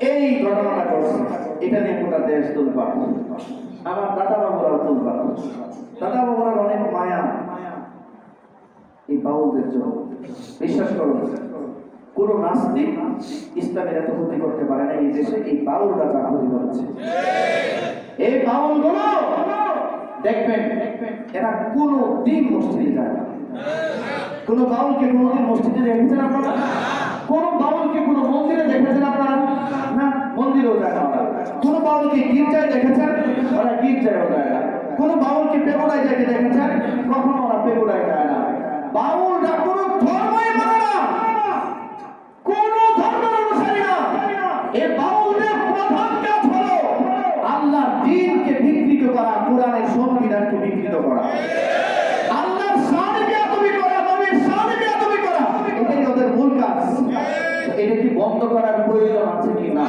এই ঘটনাটা ঘটছে, এটা নিয়ে গোটা দেশ তোলপাড়। আমার দাদা বাবুরাও তোলপাড়। দাদা বাবুরার অনেক মায়া এই বাউলদের জন্য। বিশ্বাস করুন, কোন নাস্তিক ইসলামের এত ক্ষতি করতে পারে না। এই দেশে এই বাউলরা যা ক্ষতি করেছে, এই বাউলগুলো দেখবেন এরা কোনো দিন মসজিদে যায় না। কোন বাউলকে কোনোদিন মসজিদে দেখেছেন আপনারা? কোন বাউলকে কোন মন্দিরে দেখেছেন আপনারা? না, মন্দিরেও যায় না ওরা। কোন বাউলকে গির্জায় দেখেছেন? ওরা গির্জায়ও যায় না। কোন বাউলকে পেগোড়ায় যাইতে দেখেছেন? কখনো ওরা পেগোড়ায় যায় না। বাউলরা কোন ধর্মই মানে না, কোন ধর্মের অনুসারী না। এই বাউলদের প্রধান কাজ হলো আল্লাহর দ্বীনকে বিকৃত করা, কোরআনের সংবিধানকে বিকৃত করা, আল্লাহর শানে বেয়াদবি করা, নবীর শানে বেয়াদবি করা, এটাই ওদের মূল কাজ। এটা কি বন্ধ করার প্রয়োজন আছে কি না?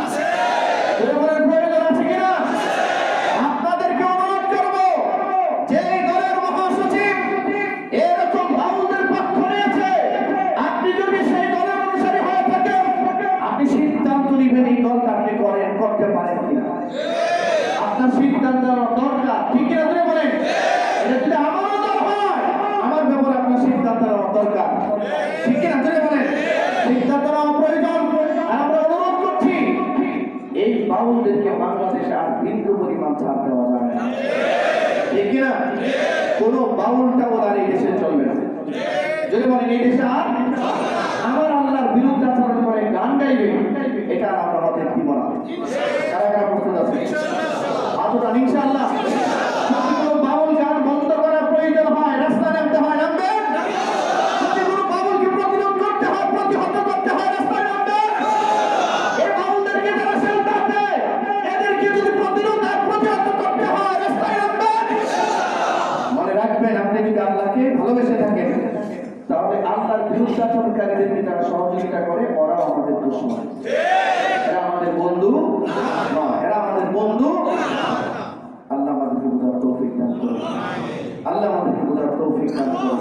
প্রয়োজন আছে কি না? আপনাদেরকে অনুরোধ করব, যে দলের মহাসচিব এরকম বাউলদের পক্ষ নিয়েছে, আপনি যদি সেই দলের অনুসারী হয়ে থাকেন, আপনি সিদ্ধান্ত নিবেন এই দলটা আপনি করতে পারেন কিনা। আপনার সিদ্ধান্ত দরকার, ঠিক কিনা ধরে বলেন। এটা যদি আমারও দল হয়, আমার ব্যাপারে আপনার সিদ্ধান্ত নেওয়া দরকার, ঠিক কিনা ধরে বলেন। সিদ্ধান্ত নেওয়া প্রয়োজন। আর আমরা অনুরোধ করছি, এই বাউলদেরকে বাংলাদেশে আর বিন্দু পরিমাণ ছাড় দেওয়া যাবে না, ঠিক কিনা। কোন বাউলটাও আর এই দেশে চলবে না। যদি বলেন এই দেশে আর আমার আল্লাহর বিরুদ্ধে আচরণ করে গান গাইবে, এটা আমরা হতে দিব না। কারা কারা প্রস্তুত আছে? আতটা ইনশাআল্লাহ। যদি কোনো বাউল গান বন্ধ করার প্রয়োজন হয়, রাস্তা নামতে হয়, নামবেন। যদি কোনো বাউলকে প্রতিরোধ করতে হয়, প্রতিহত করতে হয়, রাস্তায় নামবেন। এই বাউলদেরকে যারা শেল্টার দেয়, এদেরকে যদি প্রতিরোধ আর প্রতিহত করতে হয়, রাস্তায় নামবেন। মনে রাখবেন, আপনি যদি আল্লাহকে ভালোবেসে থাকেন, তাহলে আল্লাহর বিরুদ্ধে আচরণকারীদেরকে যারা সহযোগিতা করে, ওরাও আমাদের দুশমন। এরা আমাদের বন্ধু নয়, এরা আমাদের বন্ধু। আল্লাহ আমাদেরকে বোঝার তৌফিক দান করুন। আল্লাহ আমাদেরকে বোঝার তৌফিক দান করুন।